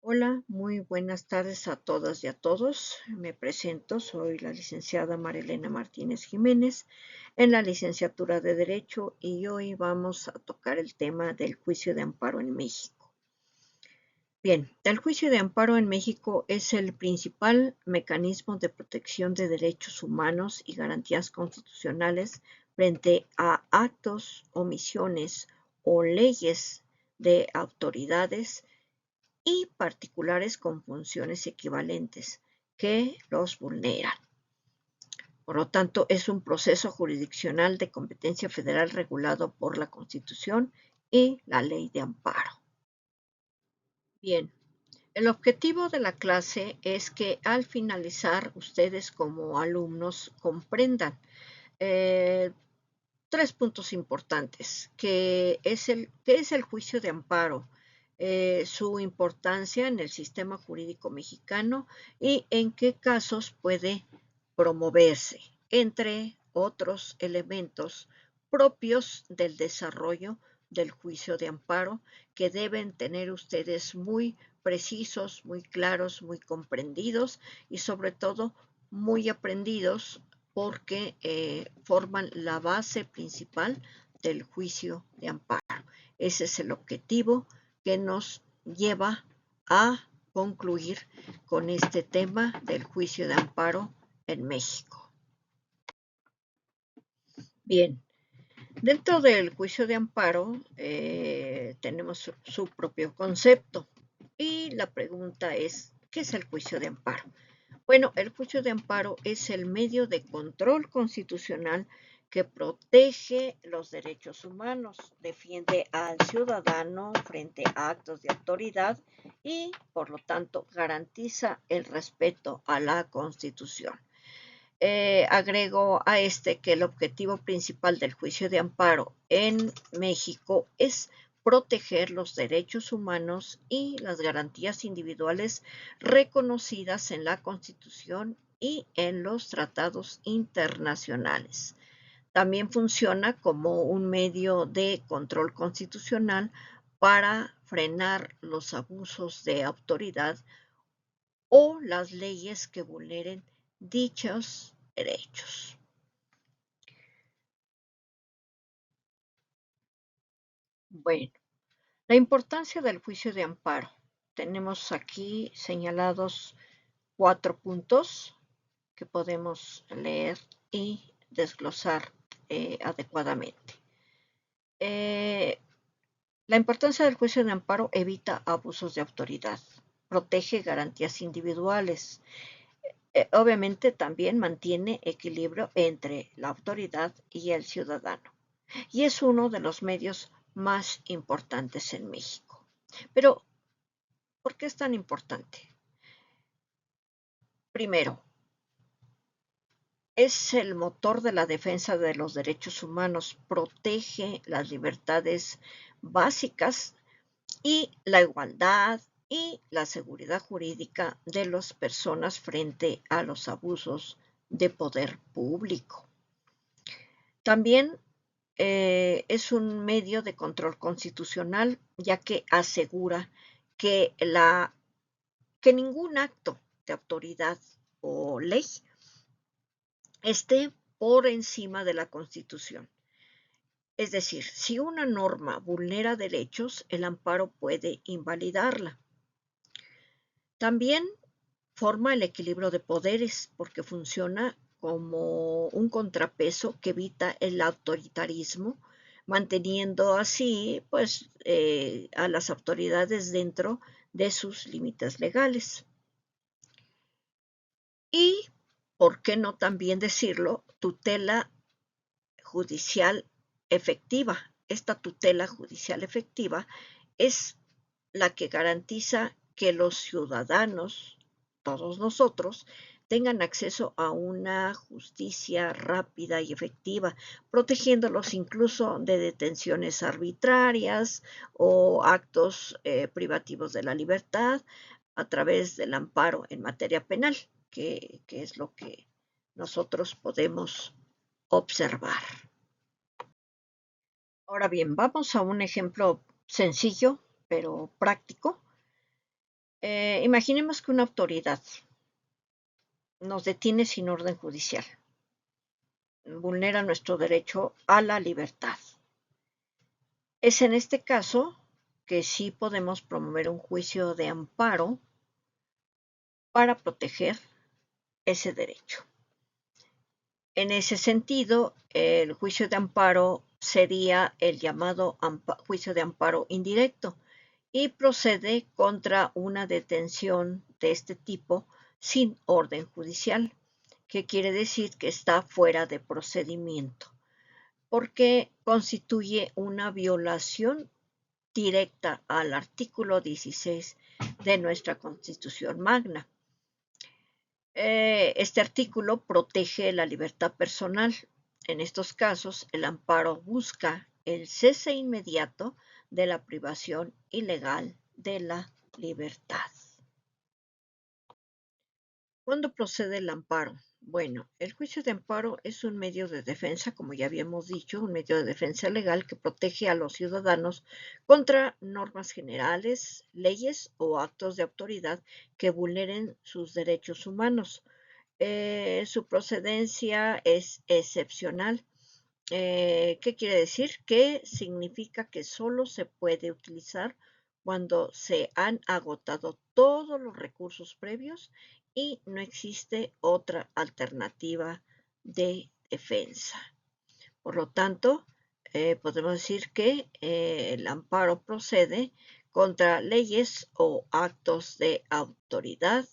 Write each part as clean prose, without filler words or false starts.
Hola, muy buenas tardes a todas y a todos. Me presento, soy la licenciada Marilena Martínez Jiménez en la licenciatura de Derecho y hoy vamos a tocar el tema del juicio de amparo en México. Bien, el juicio de amparo en México es el principal mecanismo de protección de derechos humanos y garantías constitucionales frente a actos, omisiones o leyes de autoridades y particulares con funciones equivalentes que los vulneran. Por lo tanto, es un proceso jurisdiccional de competencia federal regulado por la Constitución y la Ley de Amparo. Bien, el objetivo de la clase es que al finalizar ustedes como alumnos comprendan eh, tres puntos importantes, que es el juicio de amparo, su importancia en el sistema jurídico mexicano y en qué casos puede promoverse, entre otros elementos propios del desarrollo del juicio de amparo que deben tener ustedes muy precisos, muy claros, muy comprendidos y sobre todo muy aprendidos porque forman la base principal del juicio de amparo. Ese es el objetivo que nos lleva a concluir con este tema del juicio de amparo en México. Bien, dentro del juicio de amparo tenemos su propio concepto y la pregunta es, ¿qué es el juicio de amparo? Bueno, el juicio de amparo es el medio de control constitucional que protege los derechos humanos, defiende al ciudadano frente a actos de autoridad y, por lo tanto, garantiza el respeto a la Constitución. Agrego a que el objetivo principal del juicio de amparo en México es proteger los derechos humanos y las garantías individuales reconocidas en la Constitución y en los tratados internacionales. También funciona como un medio de control constitucional para frenar los abusos de autoridad o las leyes que vulneren dichos derechos. Bueno, la importancia del juicio de amparo. Tenemos aquí señalados 4 puntos que podemos leer y desglosar adecuadamente. La importancia del juicio de amparo evita abusos de autoridad, protege garantías individuales, obviamente también mantiene equilibrio entre la autoridad y el ciudadano y es uno de los medios más importantes en México. Pero, ¿por qué es tan importante? Primero, es el motor de la defensa de los derechos humanos, protege las libertades básicas y la igualdad y la seguridad jurídica de las personas frente a los abusos de poder público. También es un medio de control constitucional, ya que asegura que, que ningún acto de autoridad o ley esté por encima de la Constitución. Es decir, si una norma vulnera derechos, el amparo puede invalidarla. También forma el equilibrio de poderes porque funciona como un contrapeso que evita el autoritarismo, manteniendo así pues a las autoridades dentro de sus límites legales. Y, ¿por qué no también decirlo? Tutela judicial efectiva. Esta tutela judicial efectiva es la que garantiza que los ciudadanos, todos nosotros, tengan acceso a una justicia rápida y efectiva, protegiéndolos incluso de detenciones arbitrarias o actos privativos de la libertad a través del amparo en materia penal, que es lo que nosotros podemos observar. Ahora bien, vamos a un ejemplo sencillo, pero práctico. Imaginemos que una autoridad nos detiene sin orden judicial, vulnera nuestro derecho a la libertad. Es en este caso que sí podemos promover un juicio de amparo para proteger ese derecho. En ese sentido, el juicio de amparo sería el llamado juicio de amparo indirecto y procede contra una detención de este tipo sin orden judicial, que quiere decir que está fuera de procedimiento, porque constituye una violación directa al artículo 16 de nuestra Constitución Magna. Este artículo protege la libertad personal. En estos casos, el amparo busca el cese inmediato de la privación ilegal de la libertad. ¿Cuándo procede el amparo? Bueno, el juicio de amparo es un medio de defensa, como ya habíamos dicho, un medio de defensa legal que protege a los ciudadanos contra normas generales, leyes o actos de autoridad que vulneren sus derechos humanos. Su procedencia es excepcional. ¿Qué quiere decir? Que significa que solo se puede utilizar cuando se han agotado todos los recursos previos y no existe otra alternativa de defensa. Por lo tanto, podemos decir que el amparo procede contra leyes o actos de autoridad,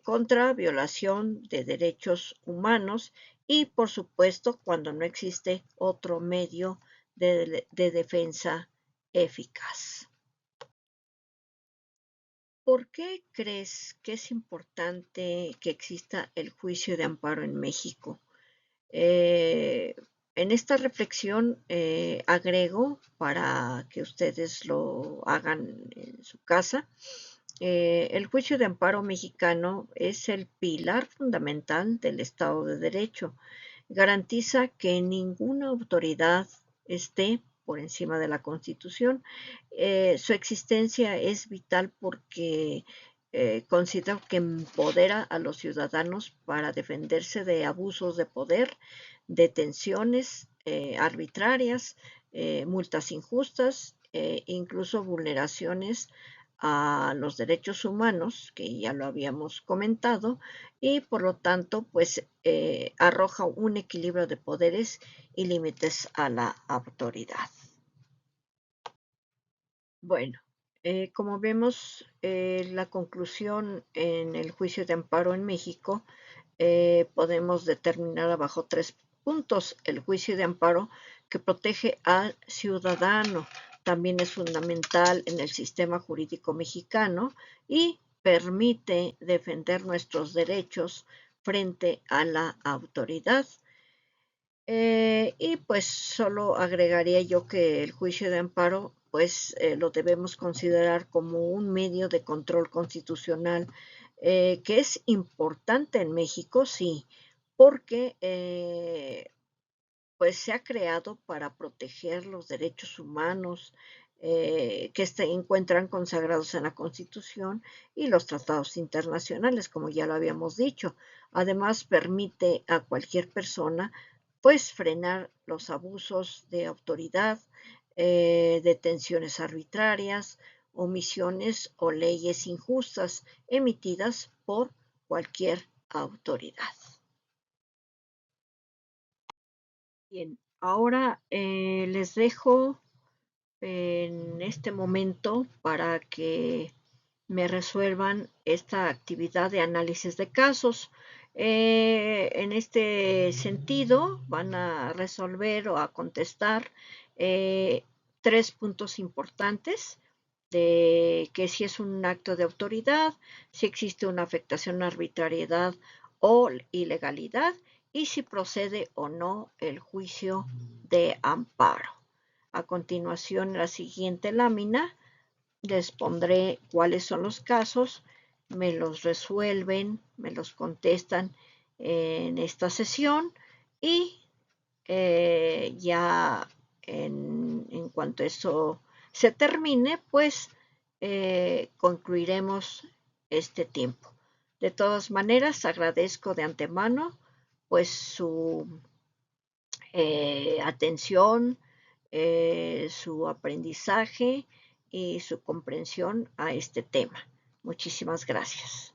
contra violación de derechos humanos y, por supuesto, cuando no existe otro medio de defensa eficaz. ¿Por qué crees que es importante que exista el juicio de amparo en México? En esta reflexión agrego, para que ustedes lo hagan en su casa, el juicio de amparo mexicano es el pilar fundamental del Estado de Derecho. Garantiza que ninguna autoridad esté por encima de la Constitución. Su existencia es vital porque considero que empodera a los ciudadanos para defenderse de abusos de poder, detenciones arbitrarias, multas injustas, incluso vulneraciones a los derechos humanos, que ya lo habíamos comentado, y por lo tanto, pues arroja un equilibrio de poderes y límites a la autoridad. Bueno, como vemos, la conclusión en el juicio de amparo en México podemos determinar bajo 3 puntos. El juicio de amparo que protege al ciudadano también es fundamental en el sistema jurídico mexicano y permite defender nuestros derechos frente a la autoridad. Y pues solo agregaría yo que el juicio de amparo pues lo debemos considerar como un medio de control constitucional que es importante en México, sí, porque pues se ha creado para proteger los derechos humanos que se encuentran consagrados en la Constitución y los tratados internacionales, como ya lo habíamos dicho. Además, permite a cualquier persona pues frenar los abusos de autoridad, detenciones arbitrarias, omisiones o leyes injustas emitidas por cualquier autoridad. Bien, ahora les dejo en este momento para que me resuelvan esta actividad de análisis de casos. En este sentido, van a resolver o a contestar 3 puntos importantes de que si es un acto de autoridad, si existe una afectación, arbitrariedad o ilegalidad y si procede o no el juicio de amparo. A continuación, en la siguiente lámina, les pondré cuáles son los casos, me los resuelven, me los contestan en esta sesión y ya en cuanto eso se termine, pues concluiremos este tiempo. De todas maneras, agradezco de antemano pues su atención, su aprendizaje y su comprensión a este tema. Muchísimas gracias.